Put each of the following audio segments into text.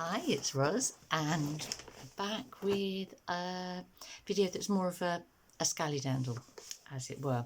Hi, it's Roz, and back with a video that's more of a scallydandle, as it were.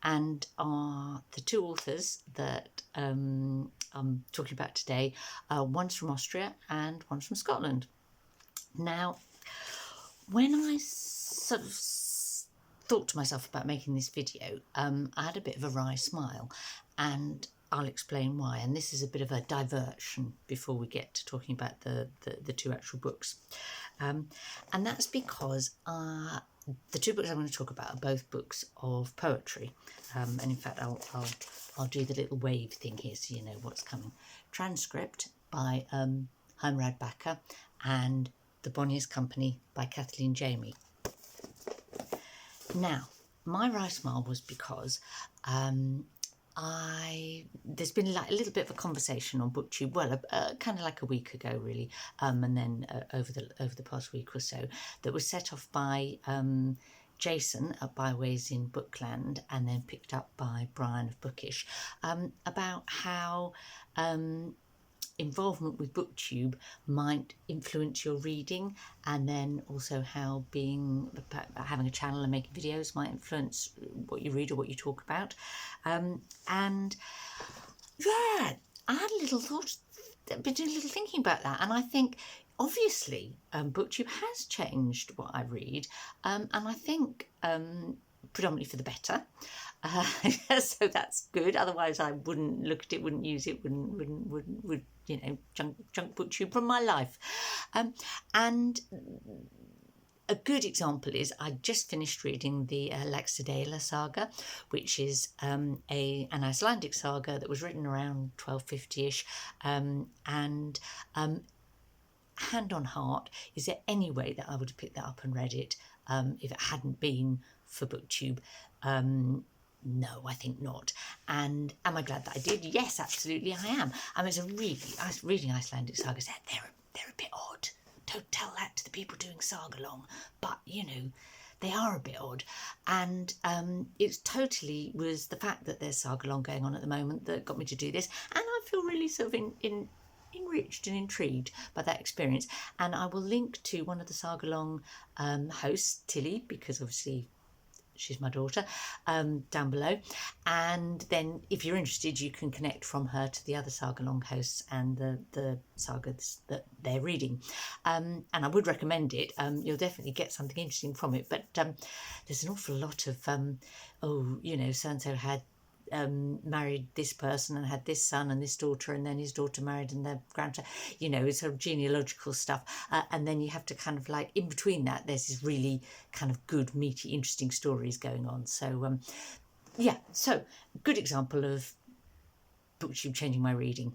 And the two authors that I'm talking about today, one's from Austria and one's from Scotland. Now, when I sort of thought to myself about making this video, I had a bit of a wry smile, and I'll explain why. And this is a bit of a diversion before we get to talking about the two actual books. And that's because the two books I'm going to talk about are both books of poetry. And in fact, I'll do the little wave thing here so you know what's coming. Transcript by Heimrad Bäcker and The Bonniest Company by Kathleen Jamie. Now, my wry smile was because there's been like a little bit of a conversation on booktube, well, kind of like a week ago really, and then over the past week or so, that was set off by Jason at Byways in Bookland and then picked up by Brian of Bookish, about how involvement with booktube might influence your reading, and then also how having a channel and making videos might influence what you read or what you talk about. And yeah, I had a little thought, been doing a little thinking about that, and I think obviously booktube has changed what I read, and I think predominantly for the better. So that's good. Otherwise, I wouldn't look at it, wouldn't use it, would you know, junk booktube from my life. And a good example is I just finished reading the Ladaela Saga, which is an Icelandic saga that was written around 1250-ish, and hand on heart, is there any way that I would have picked that up and read it if it hadn't been for booktube? No, I think not. And am I glad that I did? Yes, absolutely I am. I mean, it's reading Icelandic sagas, they're a bit odd. Don't tell that to the people doing Sagalong, but you know, they are a bit odd. And it totally was the fact that there's Sagalong going on at the moment that got me to do this, and I feel really sort of enriched and intrigued by that experience. And I will link to one of the Sagalong hosts, Tilly, because obviously she's my daughter, down below. And then if you're interested, you can connect from her to the other Sagalong hosts and the sagas that they're reading. And I would recommend it. You'll definitely get something interesting from it. But there's an awful lot of, oh, you know, so-and-so had married this person and had this son and this daughter, and then his daughter married and their grandchild, you know, it's sort of genealogical stuff, and then you have to kind of like, in between that, there's this really kind of good, meaty, interesting stories going on. So yeah, so good example of booktube changing my reading.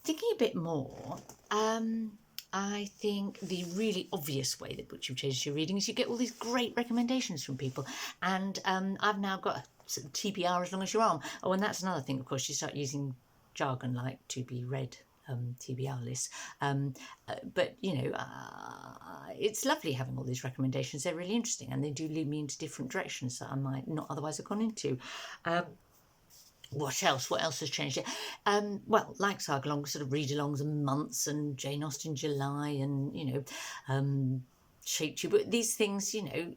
Thinking a bit more, I think the really obvious way that booktube changes your reading is you get all these great recommendations from people, and I've now got TBR as long as your arm. Oh, and that's another thing, of course, you start using jargon like to be read TBR lists. But, you know, it's lovely having all these recommendations. They're really interesting, and they do lead me into different directions that I might not otherwise have gone into. What else? What else has changed it? Well, like Sagalong, sort of read-alongs and months, and Jane Austen July, and, you know, shaped you, but these things, you know,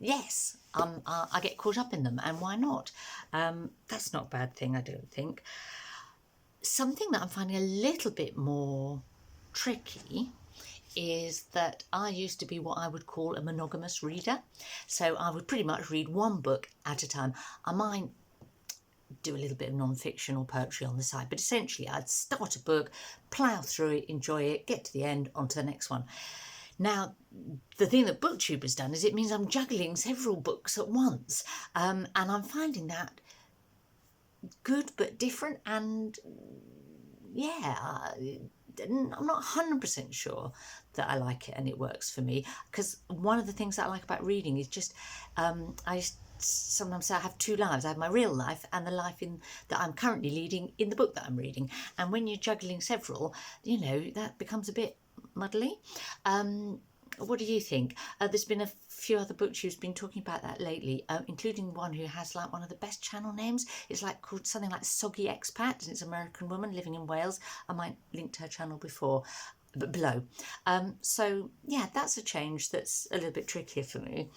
yes, I get caught up in them, and why not? That's not a bad thing, I don't think. Something that I'm finding a little bit more tricky is that I used to be what I would call a monogamous reader. So I would pretty much read one book at a time. I might do a little bit of non-fiction or poetry on the side, but essentially I'd start a book, plough through it, enjoy it, get to the end, on to the next one. Now, the thing that booktube has done is it means I'm juggling several books at once, and I'm finding that good but different, and yeah, I'm not 100% sure that I like it and it works for me, because one of the things that I like about reading is just, I just sometimes say I have two lives. I have my real life and the life that I'm currently leading in the book that I'm reading. And when you're juggling several, you know, that becomes a bit muddly. What do you think? There's been a few other booktubes been talking about that lately, including one who has like one of the best channel names. It's like called something like Soggy Expat, and it's an American woman living in Wales. I might link to her channel but below. So yeah, that's a change that's a little bit trickier for me.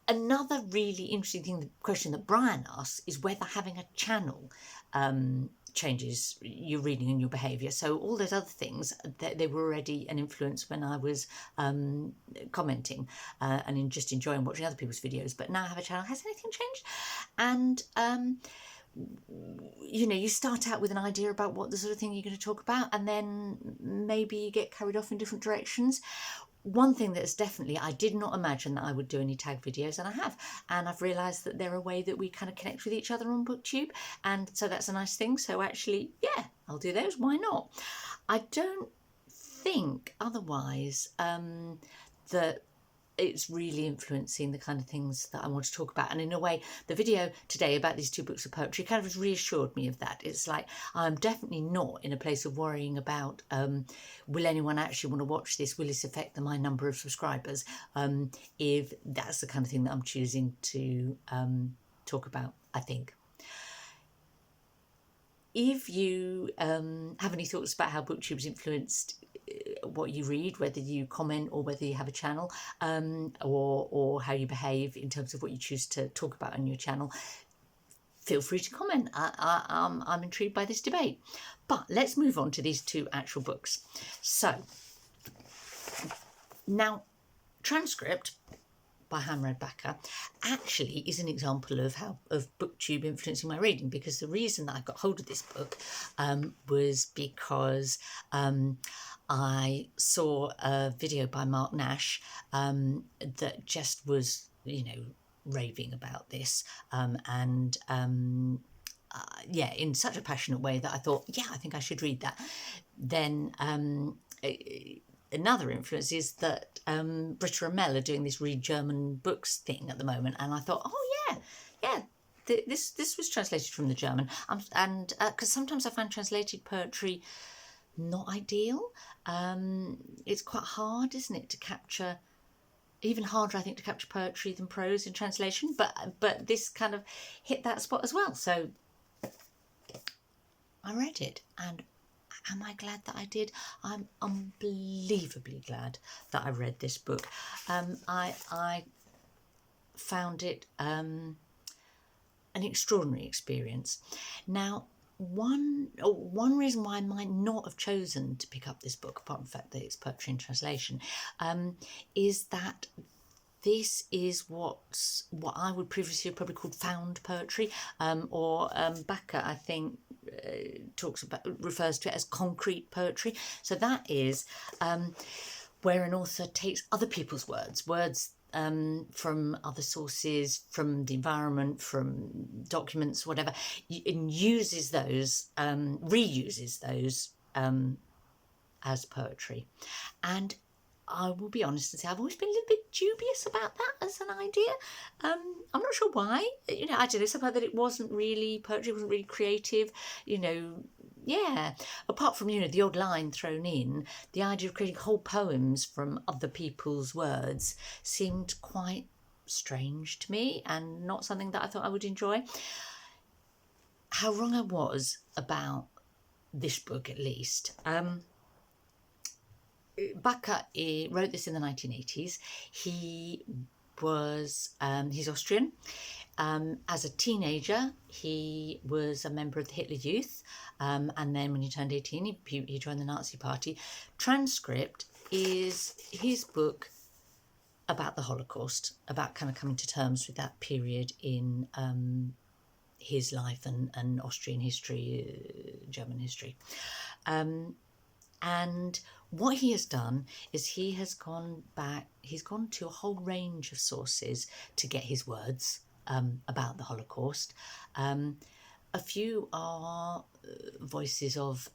Another really interesting question that Brian asks is whether having a channel changes your reading and your behaviour. So all those other things, they were already an influence when I was commenting and just enjoying watching other people's videos. But now I have a channel. Has anything changed? And you know, you start out with an idea about what the sort of thing you're going to talk about, and then maybe you get carried off in different directions. One thing that's definitely, I did not imagine that I would do any tag videos, and I have. And I've realised that they're a way that we kind of connect with each other on BookTube. And so that's a nice thing. So actually, yeah, I'll do those. Why not? I don't think otherwise that it's really influencing the kind of things that I want to talk about. And in a way, the video today about these 2 books of poetry kind of reassured me of that. It's like, I'm definitely not in a place of worrying about, will anyone actually want to watch this? Will this affect my number of subscribers? If that's the kind of thing that I'm choosing to talk about, I think. If you have any thoughts about how BookTube's influenced what you read, whether you comment or whether you have a channel, or how you behave in terms of what you choose to talk about on your channel, feel free to comment. I'm intrigued by this debate. But let's move on to these 2 actual books. So now, Transcript by Heimrad Bäcker actually is an example of BookTube influencing my reading, because the reason that I got hold of this book was because I saw a video by Mark Nash that just was, you know, raving about this yeah, in such a passionate way that I thought, yeah, I think I should read that. Then another influence is that Britta and Mel are doing this read German books thing at the moment, and I thought, oh yeah, this was translated from the German, and because sometimes I find translated poetry not ideal. It's quite hard, isn't it, to capture, even harder I think to capture poetry than prose in translation, but this kind of hit that spot as well. So I read it, and am I glad that I did? I'm unbelievably glad that I read this book. I found it an extraordinary experience. Now, one reason why I might not have chosen to pick up this book, apart from the fact that it's poetry in translation, is that this is what I would previously have probably called found poetry, or Bäcker, I think, refers to it as concrete poetry. So that is where an author takes other people's words from other sources, from the environment, from documents, whatever, and uses those, reuses those as poetry. And I will be honest and say I've always been a little bit dubious about that as an idea. I'm not sure why. You know, I don't know, somehow that it wasn't really poetry, wasn't really creative, you know. Yeah, apart from, you know, the odd line thrown in, the idea of creating whole poems from other people's words seemed quite strange to me and not something that I thought I would enjoy. How wrong I was about this book, at least. Bäcker wrote this in the 1980s. He was, he's Austrian. As a teenager, he was a member of the Hitler Youth, and then when he turned 18, he joined the Nazi Party. Transcript is his book about the Holocaust, about kind of coming to terms with that period in his life and Austrian history, German history. And what he has done is he has gone back, he's gone to a whole range of sources to get his words about the Holocaust. A few are voices of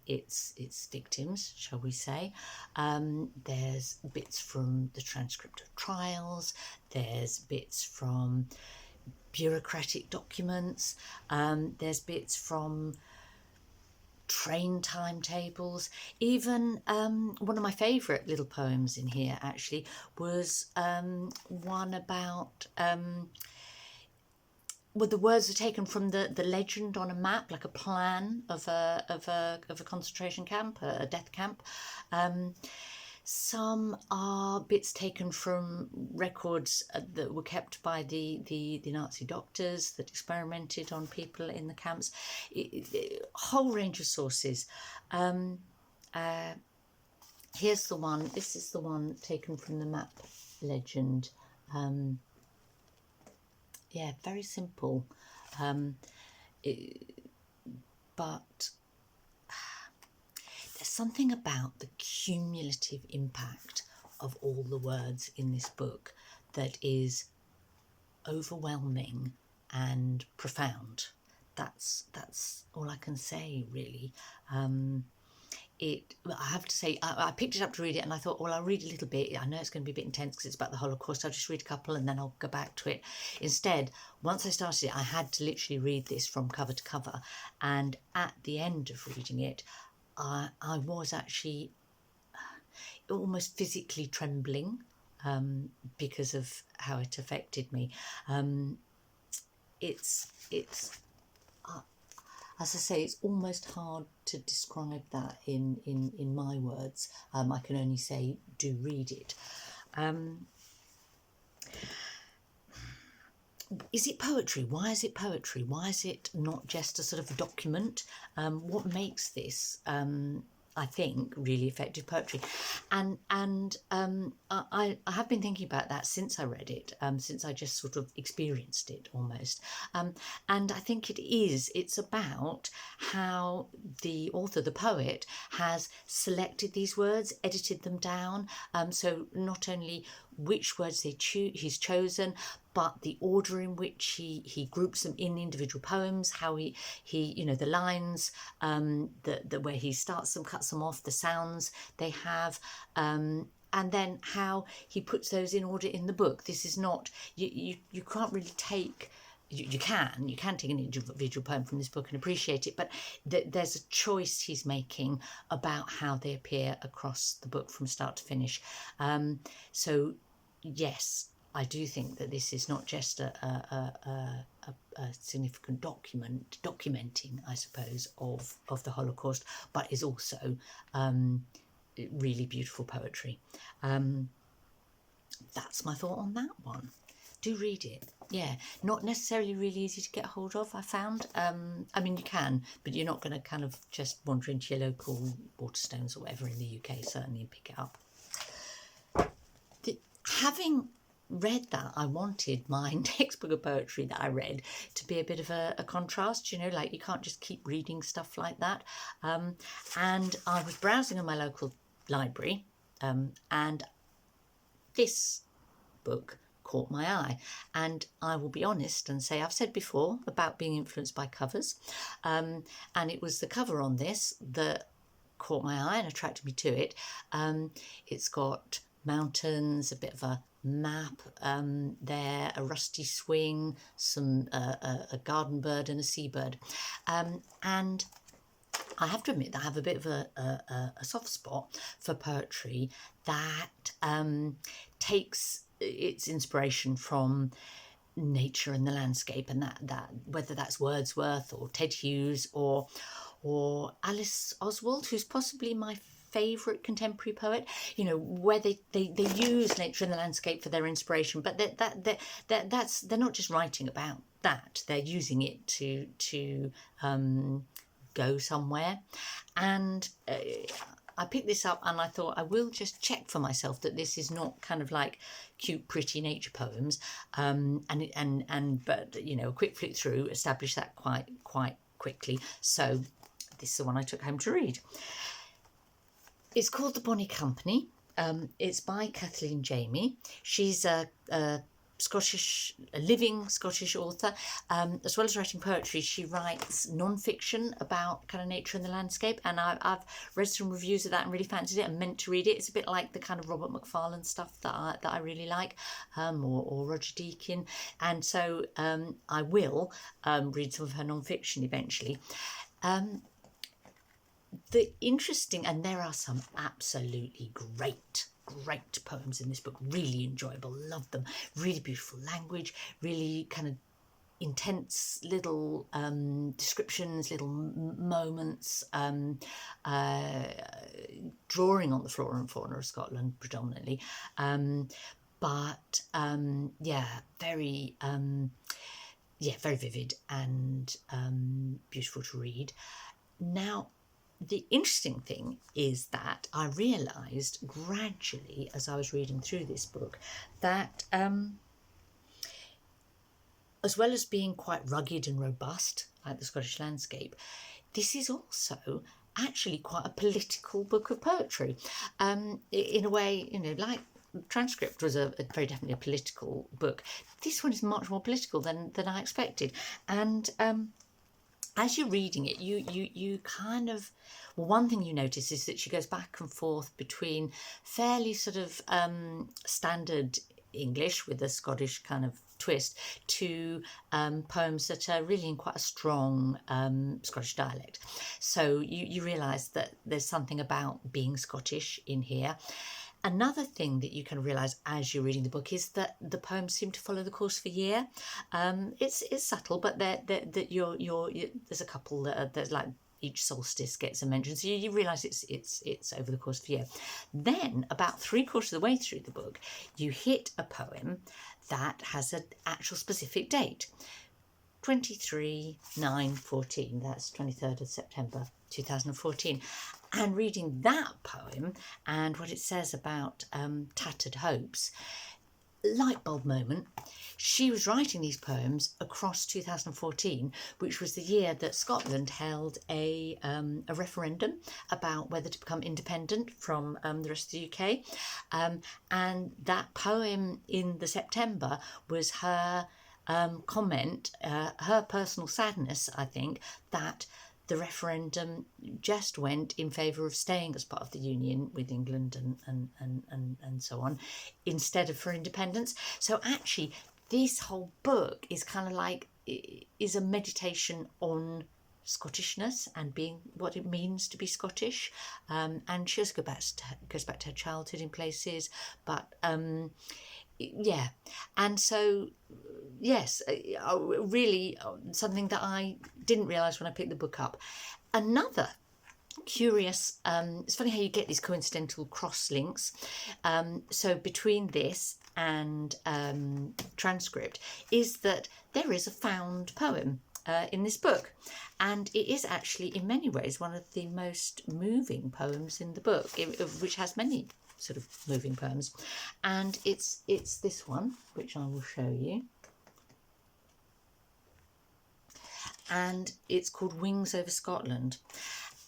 its victims, shall we say. There's bits from the transcript of trials, there's bits from bureaucratic documents, there's bits from train timetables. Even one of my favourite little poems in here actually was one about well, the words are taken from the legend on a map, like a plan of a concentration camp, a death camp. Some are bits taken from records that were kept by the Nazi doctors that experimented on people in the camps. A whole range of sources. Here's the one. This is the one taken from the map legend. Yeah, very simple. But there's something about the cumulative impact of all the words in this book that is overwhelming and profound. That's all I can say, really. I have to say, I picked it up to read it and I thought, well, I'll read a little bit. I know it's going to be a bit intense because it's about the Holocaust. I'll just read a couple and then I'll go back to it. Instead, once I started it, I had to literally read this from cover to cover. And at the end of reading it, I was actually almost physically trembling because of how it affected me. It's as I say, it's almost hard to describe that in my words. I can only say, do read it. Is it poetry? Why is it poetry? Why is it not just a sort of document? What makes this, I think, really effective poetry? And I have been thinking about that since I read it, since I just sort of experienced it almost. And I think it's about how the author, the poet, has selected these words, edited them down. So not only which words he's chosen, but the order in which he groups them in individual poems, how he the lines, the where he starts them, cuts them off, the sounds they have, and then how he puts those in order in the book. This is not, you can't really take, you can take an individual poem from this book and appreciate it, but there's a choice he's making about how they appear across the book from start to finish. So yes, I do think that this is not just a significant documenting, I suppose, of the Holocaust, but is also really beautiful poetry. That's my thought on that one. Do read it. Yeah, not necessarily really easy to get hold of, I found. I mean, you can, but you're not going to kind of just wander into your local Waterstones or whatever in the UK, certainly, and pick it up. Having read that, I wanted my next book of poetry that I read to be a bit of a contrast, like you can't just keep reading stuff like that. And I was browsing in my local library, and this book caught my eye. And I will be honest and say, I've said before about being influenced by covers, and it was the cover on this that caught my eye and attracted me to it. It's got mountains, a bit of a map there, a rusty swing, some a garden bird and a seabird, and I have to admit that I have a bit of a soft spot for poetry that takes its inspiration from nature and the landscape, and that whether that's Wordsworth or Ted Hughes or Alice Oswald, who's possibly my favourite contemporary poet, where they use nature and the landscape for their inspiration, but they're not just writing about that, they're using it to go somewhere. And I picked this up and I thought I will just check for myself that this is not kind of like cute, pretty nature poems, but a quick flick through established that quite quickly. So this is the one I took home to read. It's called The Bonniest Company. It's by Kathleen Jamie. She's a living Scottish author. As well as writing poetry, she writes non-fiction about kind of nature and the landscape. And I've read some reviews of that and really fancied it and meant to read it. It's a bit like the kind of Robert Macfarlane stuff that I really like, or Roger Deakin. And so I will read some of her non-fiction eventually. the interesting, and there are some absolutely great poems in this book, really enjoyable, love them, really beautiful language, really kind of intense little descriptions, little moments, drawing on the flora and fauna of Scotland predominantly, but very vivid and beautiful to read. Now, the interesting thing is that I realised gradually as I was reading through this book that as well as being quite rugged and robust, like the Scottish landscape, this is also actually quite a political book of poetry. In a way, like Transcript was a very definitely a political book. This one is much more political than I expected. And as you're reading it, you kind of, well, one thing you notice is that she goes back and forth between fairly sort of standard English with a Scottish kind of twist to poems that are really in quite a strong Scottish dialect. So you realise that there's something about being Scottish in here. Another thing that you can realise as you're reading the book is that the poems seem to follow the course of a year. It's subtle, but there's a couple that like each solstice gets a mention, so you realise it's over the course of a year. Then, about 3/4 of the way through the book, you hit a poem that has an actual specific date. 23/9/14, that's 23rd of September 2014. And reading that poem and what it says about tattered hopes, light bulb moment. She was writing these poems across 2014, which was the year that Scotland held a referendum about whether to become independent from the rest of the UK. And that poem in the September was her comment, her personal sadness, I think, that the referendum just went in favour of staying as part of the Union with England and so on, instead of for independence. So actually, this whole book is kind of like, is a meditation on Scottishness and being what it means to be Scottish. And she also goes back to her childhood in places, but yeah. And so, yes, really something that I didn't realise when I picked the book up. Another curious, it's funny how you get these coincidental cross links. So between this and Transcript is that there is a found poem in this book, and it is actually in many ways one of the most moving poems in the book, which has many sort of moving poems, and it's this one, which I will show you, and it's called Wings Over Scotland.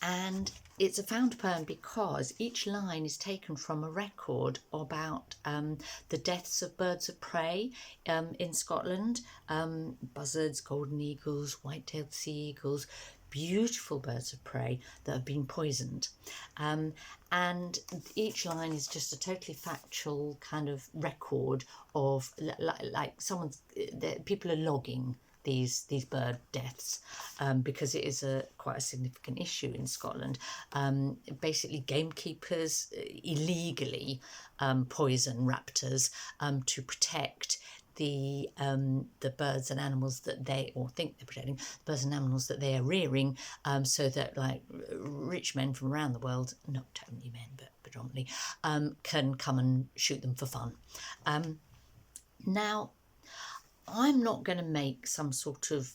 And it's a found poem because each line is taken from a record about the deaths of birds of prey in Scotland. Buzzards, golden eagles, white-tailed sea eagles, beautiful birds of prey that have been poisoned. And each line is just a totally factual kind of record of like people are logging these bird deaths because it is quite a significant issue in Scotland. Basically, gamekeepers illegally poison raptors to protect the birds and animals that they, or think they're protecting, the birds and animals that they are rearing, so that like rich men from around the world, not only men but predominantly, can come and shoot them for fun. Now, I'm not going to make some sort of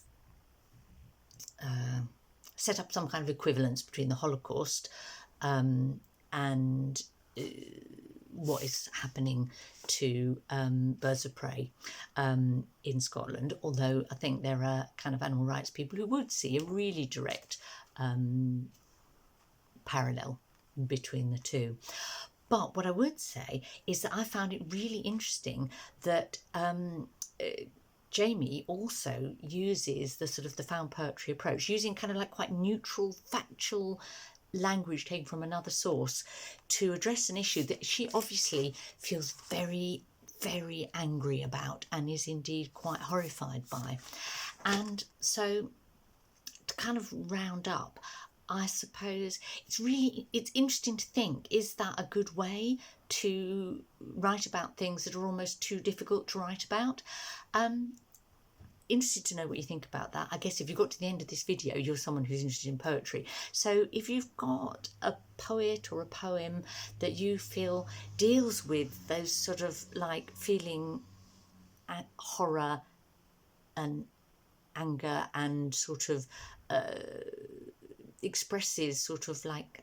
set up some kind of equivalence between the Holocaust and what is happening to birds of prey in Scotland, although I think there are kind of animal rights people who would see a really direct parallel between the two. But what I would say is that I found it really interesting that Jamie also uses the sort of the found poetry approach, using kind of like quite neutral, factual language taken from another source to address an issue that she obviously feels very, very angry about and is indeed quite horrified by. And so, to kind of round up, I suppose it's interesting to think, is that a good way to write about things that are almost too difficult to write about? Interested to know what you think about that. I guess if you got to the end of this video, you're someone who's interested in poetry. So if you've got a poet or a poem that you feel deals with those sort of like feeling horror and anger and sort of expresses sort of like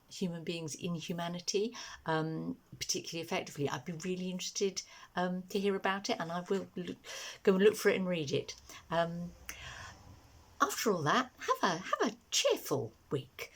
human beings' inhumanity, particularly effectively, I'd be really interested to hear about it, and I will go and look for it and read it. After all that, have a cheerful week.